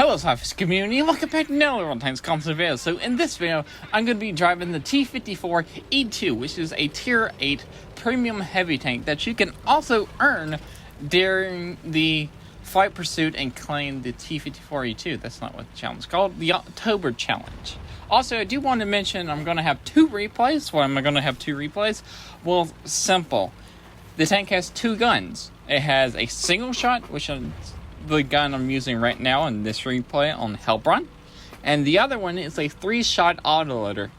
Hello Cyphers community, welcome back to another One Times Constant video. So in this video, I'm going to be driving the T-54E2, which is a Tier 8 premium heavy tank that you can also earn during the Flight Pursuit and claim the T-54E2. That's not what the challenge is called, the October challenge. Also, I do want to mention I'm going to have 2 replays. Why am I going to have 2 replays? Well, simple. The tank has 2 guns. It has a single shot, which is the gun I'm using right now in this replay on Hellbrun, and the other one is a 3-shot autoloader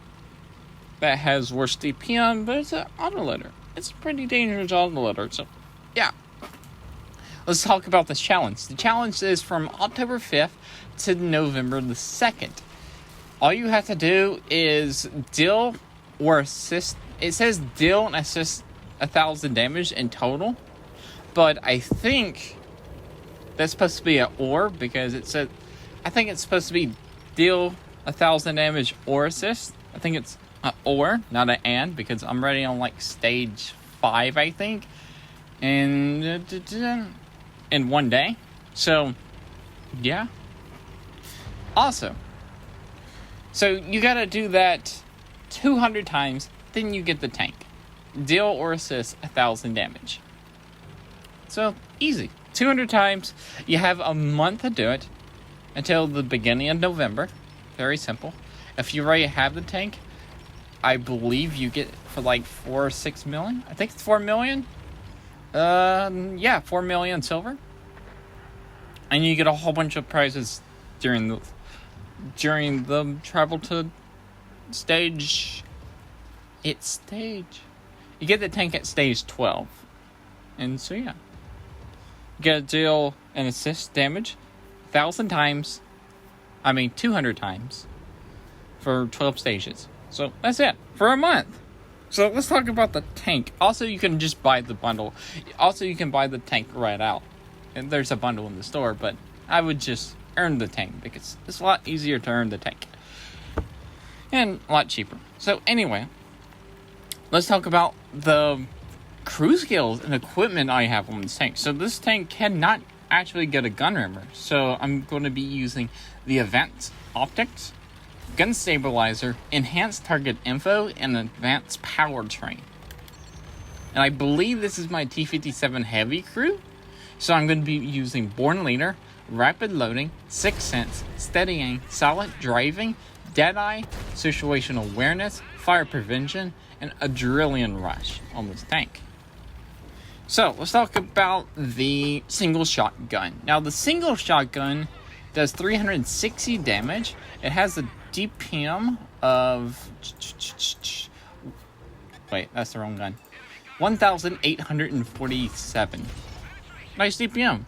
that has worse DPM, but it's an autoloader. It's a pretty dangerous autoloader. So, yeah. Let's talk about this challenge. The challenge is from October 5th to November the 2nd. All you have to do is deal or assist. It says deal and assist 1,000 damage in total, but I think that's supposed to be an or, because it said, I think it's supposed to be deal 1,000 damage or assist. I think it's an or, not an and, because I'm already on like stage 5, I think, and in one day. So, yeah. Also, so you gotta do that 200 times, then you get the tank. Deal or assist 1,000 damage. So, easy. 200 times. You have a month to do it until the beginning of November. Very simple. If you already have the tank, I believe you get for like 4 or 6 million. I think it's 4 million. Yeah, 4 million silver. And you get a whole bunch of prizes during the travel to stage. You get the tank at stage 12. And so yeah. You gotta deal and assist damage 200 times for 12 stages. So that's it for a month. So let's talk about the tank. Also, you can just buy the bundle. Also, you can buy the tank right out. And there's a bundle in the store, but I would just earn the tank because it's a lot easier to earn the tank. And a lot cheaper. So anyway, let's talk about the crew skills and equipment I have on this tank. So this tank cannot actually get a gun rammer, so I'm going to be using the advanced optics, gun stabilizer, enhanced target info, and advanced powertrain. And I believe this is my T-57 heavy crew, so I'm going to be using Born Leader, rapid loading, Sixth Sense, steady aim, solid driving, Deadeye, situational awareness, fire prevention, and adrenaline rush on this tank. So, let's talk about the single shotgun. Now, the single shotgun does 360 damage. It has a DPM of... Wait, that's the wrong gun. 1,847. Nice DPM.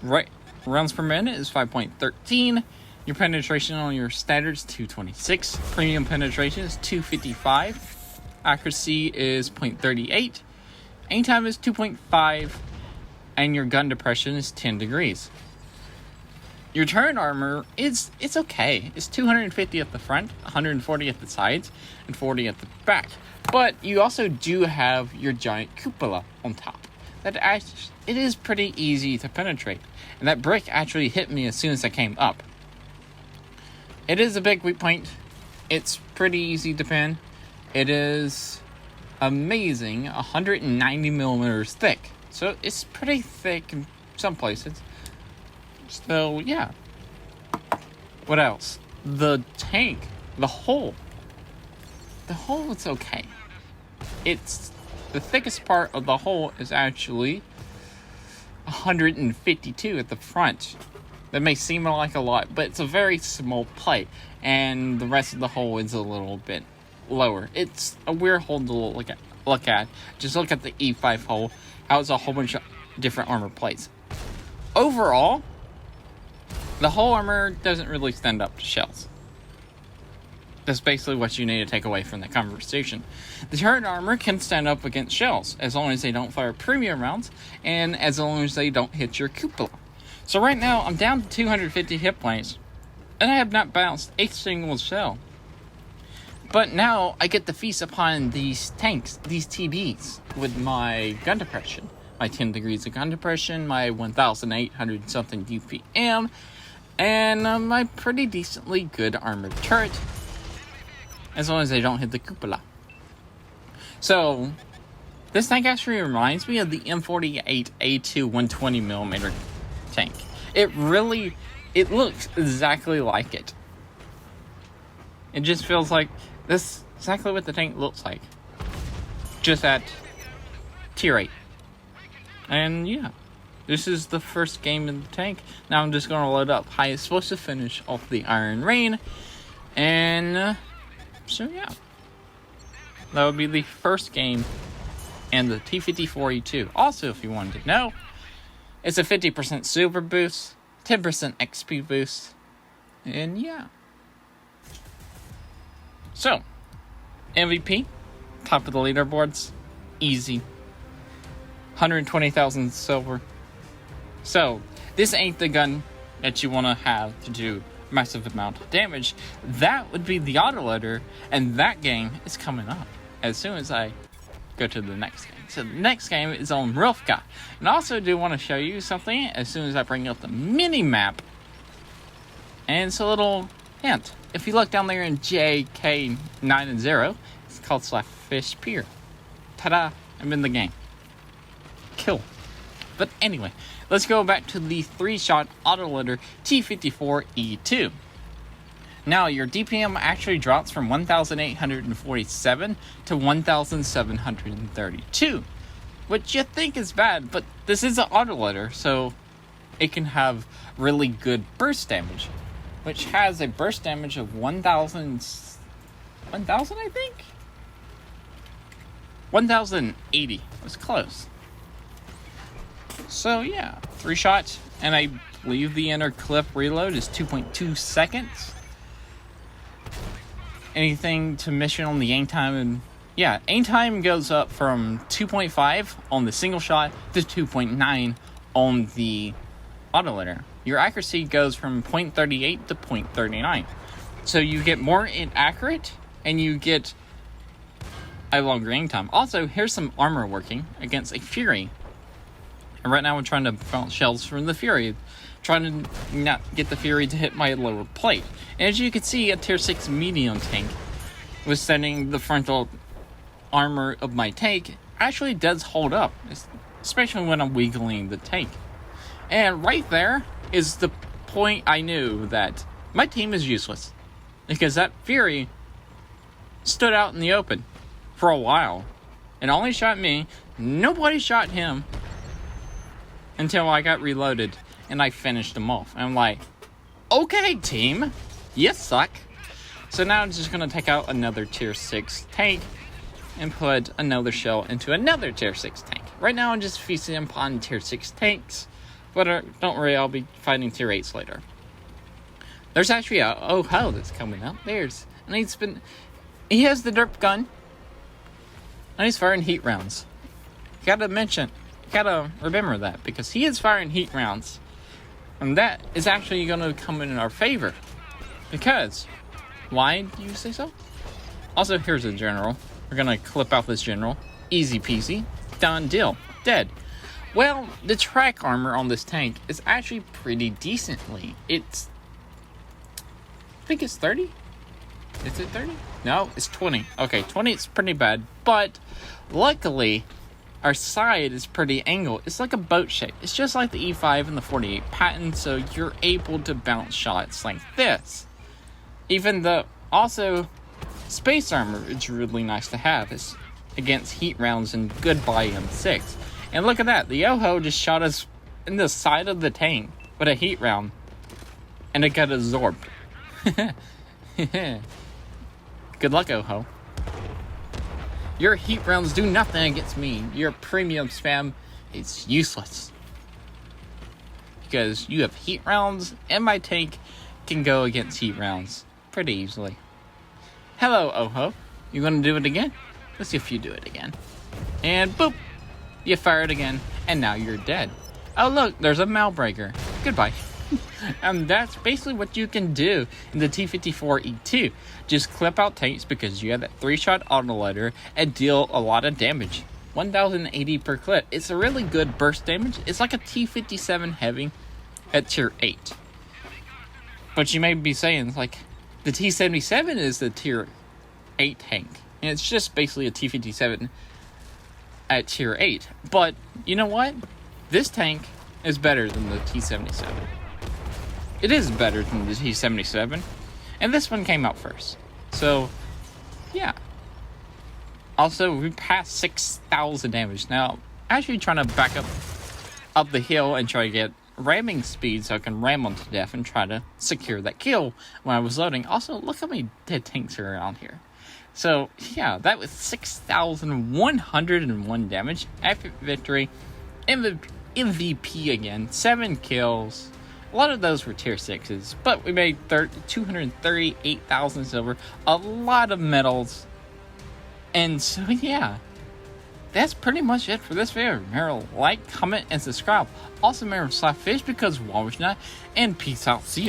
Right, rounds per minute is 5.13. Your penetration on your standards 226. Premium penetration is 255. Accuracy is 0.38. Aim time is 2.5, and your gun depression is 10 degrees. Your turret armor it's okay. It's 250 at the front, 140 at the sides, and 40 at the back. But you also do have your giant cupola on top. It is pretty easy to penetrate, and that brick actually hit me as soon as I came up. It is a big weak point. It's pretty easy to pin. It is amazing 190 millimeters thick, so it's pretty thick in some places. So yeah, what else? The tank, the hull is okay. It's the thickest part of the hull is actually 152 at the front. That may seem like a lot, but it's a very small plate, and the rest of the hull is a little bit lower. It's a weird hull to look at. Just look at the E5 hull. How it's a whole bunch of different armor plates. Overall, the hull armor doesn't really stand up to shells. That's basically what you need to take away from that conversation. The turret armor can stand up against shells, as long as they don't fire premium rounds, and as long as they don't hit your cupola. So right now, I'm down to 250 hit points, and I have not bounced a single shell. But now I get to feast upon these tanks, these TBs, with my gun depression. My 10 degrees of gun depression, my 1,800 something DPM, and my pretty decently good armored turret, as long as they don't hit the cupola. So, this tank actually reminds me of the M48A2 120mm tank. It looks exactly like it. It just feels like this is exactly what the tank looks like. Just at tier 8. And yeah, this is the first game in the tank. Now I'm just going to load up how it's supposed to finish off the Iron Rain. And so yeah, that would be the first game and the T54E2. Also, if you wanted to know, it's a 50% super boost, 10% XP boost, and yeah. So, MVP, top of the leaderboards, easy. 120,000 silver. So, this ain't the gun that you want to have to do massive amount of damage. That would be the autoloader, and that game is coming up as soon as I go to the next game. So the next game is on Rilfka. And I also do want to show you something as soon as I bring up the mini-map. And it's a little hint. If you look down there in JK9 and 0, it's called Slackfish Pier. Ta-da! I'm in the game. Kill. But anyway, let's go back to the 3-shot autoloader T54E2. Now, your DPM actually drops from 1,847 to 1,732, which you think is bad, but this is an autoloader, so it can have really good burst damage, which has a burst damage of 1,000, I think? 1,080. It was close. So, yeah, 3 shots, and I believe the inner clip reload is 2.2 seconds. Anything to mission on the aim time, and yeah, aim time goes up from 2.5 on the single shot to 2.9 on the autoloader. Your accuracy goes from 0.38 to 0.39. So you get more inaccurate, and you get a longer aim time. Also, here's some armor working against a Fury. And right now I'm trying to bounce shells from the Fury, trying to not get the Fury to hit my lower plate. And as you can see, a tier 6 medium tank with setting the frontal armor of my tank actually does hold up, especially when I'm wiggling the tank. And right there is the point I knew that my team is useless, because that Fury stood out in the open for a while and only shot me. Nobody shot him until I got reloaded and I finished him off. I'm like, okay, team, you suck. So now I'm just going to take out another tier 6 tank and put another shell into another tier 6 tank. Right now I'm just feasting upon tier 6 tanks, but don't worry, I'll be fighting tier 8s later. There's actually a Oho that's coming up. He has the derp gun, and he's firing heat rounds. Gotta remember that, because he is firing heat rounds. And that is actually going to come in our favor. Because, why do you say so? Also, here's a general. We're going to clip out this general. Easy peasy. Done deal. Dead. Well, the track armor on this tank is actually pretty decently. I think it's 30? Is it 30? No, it's 20. Okay, 20 is pretty bad. But, luckily, our side is pretty angled. It's like a boat shape. It's just like the E5 and the 48 patent, so you're able to bounce shots like this. Even though, also, space armor is really nice to have. It's against heat rounds and goodbye M6. And look at that. The Oho just shot us in the side of the tank with a heat round, and it got absorbed. Good luck, Oho. Your heat rounds do nothing against me. Your premium spam is useless, because you have heat rounds, and my tank can go against heat rounds pretty easily. Hello, Oho. You gonna do it again? Let's see if you do it again. And boop! You fire it again, and now you're dead. Oh look, there's a Malbreaker. Goodbye. And that's basically what you can do in the T54E2. Just clip out tanks, because you have that 3-shot autoloader, and deal a lot of damage. 1,080 per clip. It's a really good burst damage. It's like a T57 heavy at tier 8. But you may be saying, like, the T-77 is the Tier 8 tank. And it's just basically a T-57 at Tier 8. But, you know what? This tank is better than the T-77. It is better than the T-77. And this one came out first. So, yeah. Also, we passed 6,000 damage. Now, actually trying to back up the hill and try to get ramming speed so I can ram them to death and try to secure that kill when I was loading. Also, look how many dead tanks are around here. So, yeah, that was 6,101 damage. Epic victory. MVP again. 7 kills. A lot of those were tier 6s. But we made 238,000 silver. A lot of medals. And so, yeah. That's pretty much it for this video. Remember to like, comment, and subscribe. Also remember to slap fish because walrus not. And peace out. See ya.